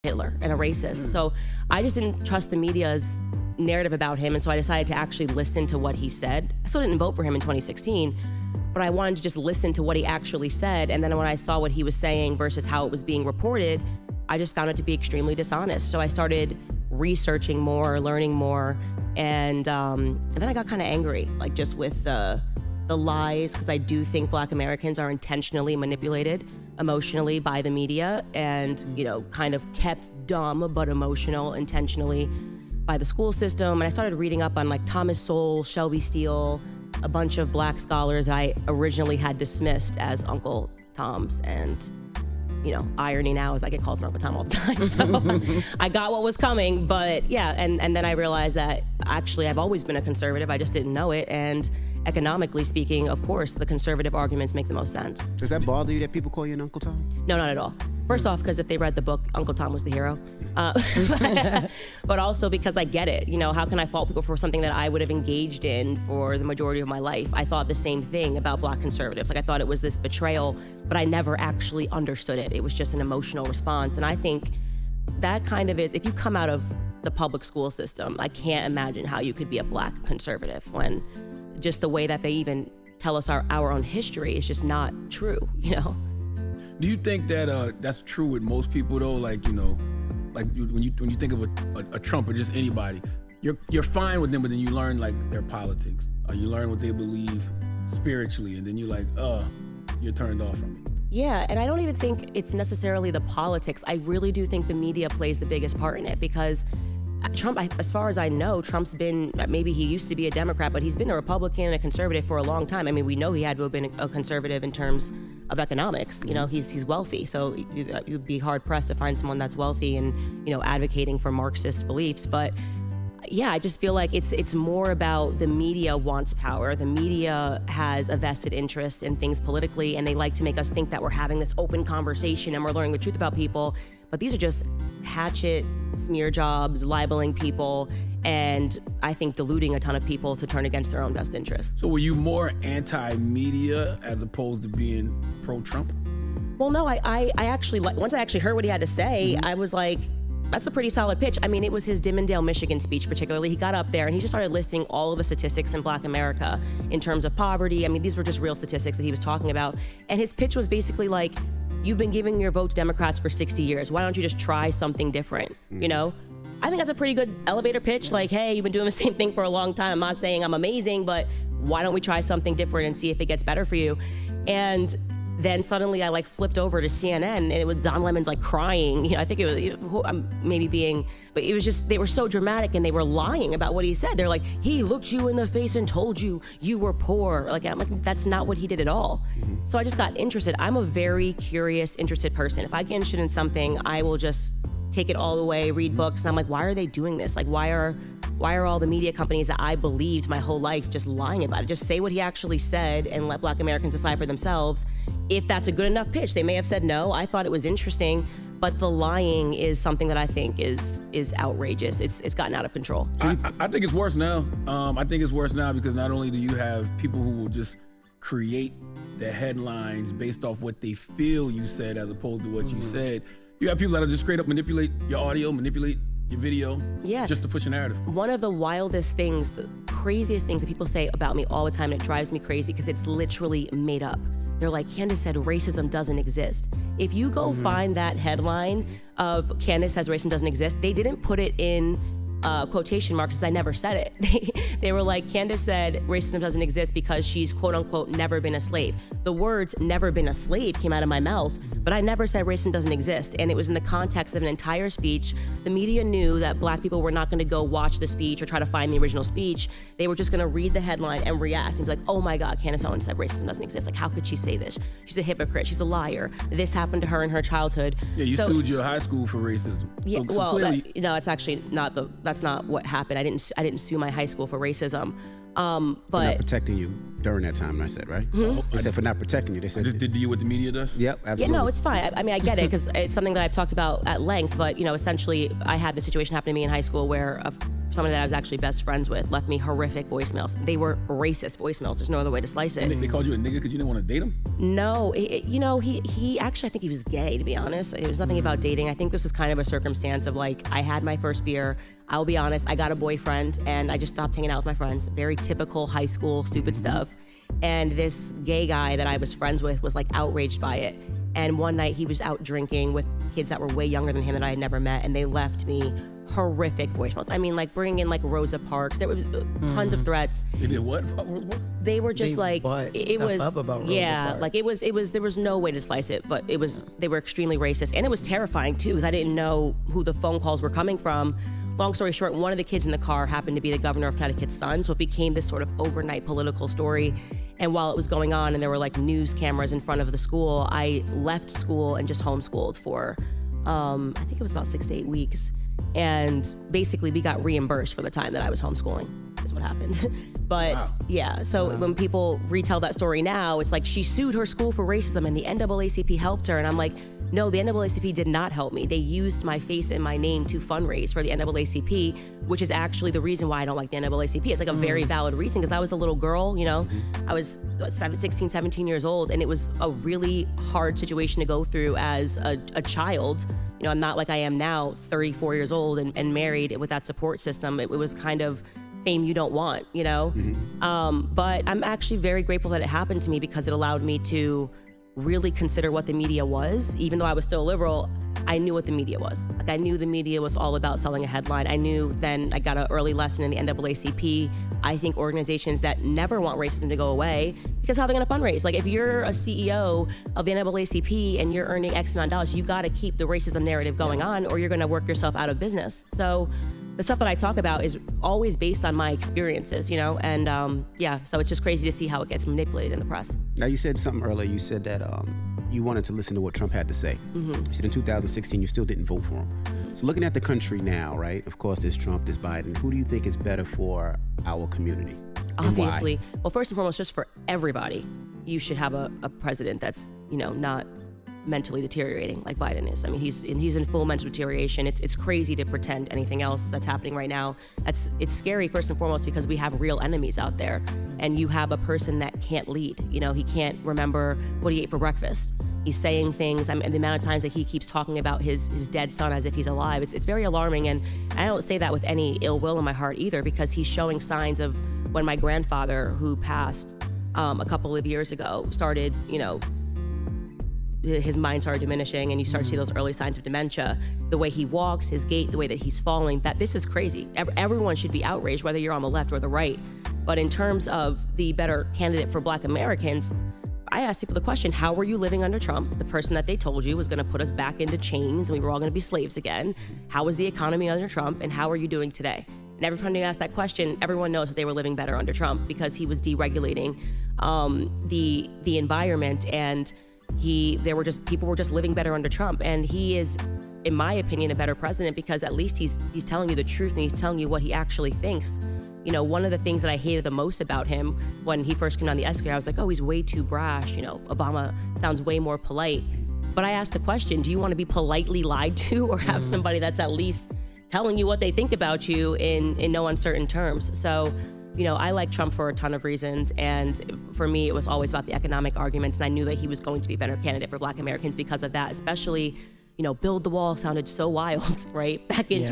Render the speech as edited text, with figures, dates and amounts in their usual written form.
Hitler and a racist. So I just didn't trust the media's narrative about him, and so I decided to actually listen to what he said. I still didn't vote for him in 2016, but I wanted to just listen to what he actually said, and then when I saw what he was saying versus how it was being reported, I just found it to be extremely dishonest. So I started researching more, learning more, and then I got kind of angry, like just with the lies, because I do think Black Americans are intentionally manipulated emotionally by the media and, you know, kind of kept dumb but emotional intentionally by the school system. And I started reading up on like Thomas Sowell, Shelby Steele, a bunch of Black scholars that I originally had dismissed as Uncle Toms. And, you know, irony now is I get called an Uncle Tom all the time. So I got what was coming. But yeah, and then I realized that actually I've always been a conservative. I just didn't know it. And economically speaking, of course, the conservative arguments make the most sense. Does that bother you that people call you an Uncle Tom? No, not at all. First off, because if they read the book, Uncle Tom was the hero. But also because I get it. You know, how can I fault people for something that I would have engaged in for the majority of my life? I thought the same thing about Black conservatives. Like, I thought it was this betrayal, but I never actually understood it. It was just an emotional response. And I think that kind of is, if you come out of the public school system, I can't imagine how you could be a Black conservative when just the way that they even tell us our own history is just not true, you know? Do you think that that's true with most people though? Like, you know, like when you think of a Trump or just anybody, you're fine with them, but then you learn like their politics, or you learn what they believe spiritually, and then you're like, you're turned off from it. Yeah, and I don't even think it's necessarily the politics. I really do think the media plays the biggest part in it, because Trump, as far as I know, Trump's been, maybe he used to be a Democrat, but he's been a Republican and a conservative for a long time. I mean, we know he had to have been a conservative in terms of economics. You know, he's wealthy, so you'd be hard pressed to find someone that's wealthy and, you know, advocating for Marxist beliefs. But yeah, I just feel like it's more about the media wants power. The media has a vested interest in things politically, and they like to make us think that we're having this open conversation and we're learning the truth about people. But these are just hatchet smear jobs, libeling people, and I think deluding a ton of people to turn against their own best interests. So were you more anti-media as opposed to being pro-Trump? Well, no, I actually, once I actually heard what he had to say, I was like, that's a pretty solid pitch. I mean, it was his Dimondale, Michigan speech particularly. He got up there and he just started listing all of the statistics in Black America in terms of poverty. I mean, these were just real statistics that he was talking about. And his pitch was basically like, you've been giving your vote to Democrats for 60 years. Why don't you just try something different, you know? I think that's a pretty good elevator pitch. Like, hey, you've been doing the same thing for a long time. I'm not saying I'm amazing, but why don't we try something different and see if it gets better for you? And then suddenly I like flipped over to CNN and it was Don Lemon's like crying. You know, I think it was, I'm maybe being, but it was just, they were so dramatic and they were lying about what he said. They're like, he looked you in the face and told you you were poor. Like, I'm like, that's not what he did at all. So I just got interested. I'm a very curious, interested person. If I get interested in something, I will just take it all the way, read books. And I'm like, why are they doing this? Like, why are all the media companies that I believed my whole life just lying about it? Just say what he actually said and let Black Americans decide for themselves if that's a good enough pitch. They may have said no. I thought it was interesting, but the lying is something that I think is outrageous. It's gotten out of control. I think it's worse now. I think it's worse now because not only do you have people who will just create the headlines based off what they feel you said as opposed to what you said. You have people that will just straight up manipulate your audio, manipulate your video, just to push a narrative. One of the wildest things, the craziest things that people say about me all the time, and it drives me crazy because it's literally made up. They're like, Candace said racism doesn't exist. If you go find that headline of Candace says racism doesn't exist, they didn't put it in quotation marks because I never said it. They were like, Candace said racism doesn't exist because she's quote unquote never been a slave. The words never been a slave came out of my mouth, but I never said racism doesn't exist. And it was in the context of an entire speech. The media knew that Black people were not going to go watch the speech or try to find the original speech. They were just going to read the headline and react and be like, oh my God, Candace Owens said racism doesn't exist. Like, how could she say this? She's a hypocrite. She's a liar. This happened to her in her childhood. Yeah, you sued your high school for racism. Yeah, so well, clearly, no, it's actually not that's not what happened. I didn't sue my high school for racism. But for not protecting you during that time, I said, right? They said for not protecting you. They said just did you what the media does? Yep, absolutely. Yeah, no, it's fine. I mean, I get it because it's something that I've talked about at length. But you know, essentially, I had this situation happen to me in high school where somebody that I was actually best friends with, left me horrific voicemails. They were racist voicemails. There's no other way to slice it. They called you a nigga because you didn't want to date him? No, he actually, I think he was gay, to be honest. It was nothing about dating. I think this was kind of a circumstance of like, I had my first beer. I'll be honest, I got a boyfriend and I just stopped hanging out with my friends. Very typical high school, stupid stuff. And this gay guy that I was friends with was like outraged by it. And one night he was out drinking with kids that were way younger than him that I had never met, and they left me horrific voicemails. I mean, like bringing in like Rosa Parks. There was tons of threats. They did what? They were just They like butt it stuff was up about Rosa Parks. like it was there was no way to slice it, but it was they were extremely racist, and it was terrifying too because I didn't know who the phone calls were coming from. Long story short, one of the kids in the car happened to be the governor of Connecticut's son, so it became this sort of overnight political story. And while it was going on and there were like news cameras in front of the school, I left school and just homeschooled for, I think it was about 6 to 8 weeks. And basically we got reimbursed for the time that I was homeschooling is what happened. But Wow. yeah, so when people retell that story now, it's like she sued her school for racism and the NAACP helped her. And I'm like, no, the NAACP did not help me. They used my face and my name to fundraise for the NAACP, which is actually the reason why I don't like the NAACP. It's like a very valid reason because I was a little girl, you know, I was 16, 17 years old, and it was a really hard situation to go through as a child. You know, I'm not like I am now, 34 years old and married with that support system. It was kind of fame you don't want, you know? But I'm actually very grateful that it happened to me because it allowed me to really consider what the media was. Even though I was still a liberal, I knew what the media was. Like I knew the media was all about selling a headline. I knew then I got an early lesson in the NAACP. I think organizations that never want racism to go away, because how are they gonna fundraise? Like if you're a CEO of the NAACP and you're earning X amount of dollars, you gotta keep the racism narrative going on or you're gonna work yourself out of business. So the stuff that I talk about is always based on my experiences, you know? And yeah, so it's just crazy to see how it gets manipulated in the press. Now, you said something earlier. You said that you wanted to listen to what Trump had to say. You said in 2016 you still didn't vote for him. So looking at the country now, right? Of course, there's Trump, there's Biden. Who do you think is better for our community? And why? Obviously. Well, first and foremost, just for everybody, you should have a president that's, you know, not mentally deteriorating like Biden is. I mean, he's in full mental deterioration. It's crazy to pretend anything else that's happening right now. It's scary first and foremost because we have real enemies out there, and you have a person that can't lead. You know, he can't remember what he ate for breakfast. He's saying things, and the amount of times that he keeps talking about his dead son as if he's alive, it's very alarming. And I don't say that with any ill will in my heart either, because he's showing signs of when my grandfather, who passed a couple of years ago, started, you know, his mind started diminishing, and you start to see those early signs of dementia. The way he walks, his gait, the way that he's falling, that this is crazy. Everyone should be outraged, whether you're on the left or the right. But in terms of the better candidate for Black Americans, I asked people the question, how were you living under Trump, the person that they told you was going to put us back into chains and we were all going to be slaves again? How was the economy under Trump, and how are you doing today? And every time you ask that question, everyone knows that they were living better under Trump because he was deregulating the environment, and people were just living better under Trump. And he is, in my opinion, a better president because at least he's telling you the truth and he's telling you what he actually thinks. You know, one of the things that I hated the most about him when he first came on the escalator, I was like, oh, he's way too brash. You know, Obama sounds way more polite. But I asked the question, do you want to be politely lied to or have somebody that's at least telling you what they think about you in no uncertain terms? So, you know, I like Trump for a ton of reasons, and for me, it was always about the economic argument, and I knew that he was going to be a better candidate for Black Americans because of that, especially, you know, build the wall sounded so wild, right? Back in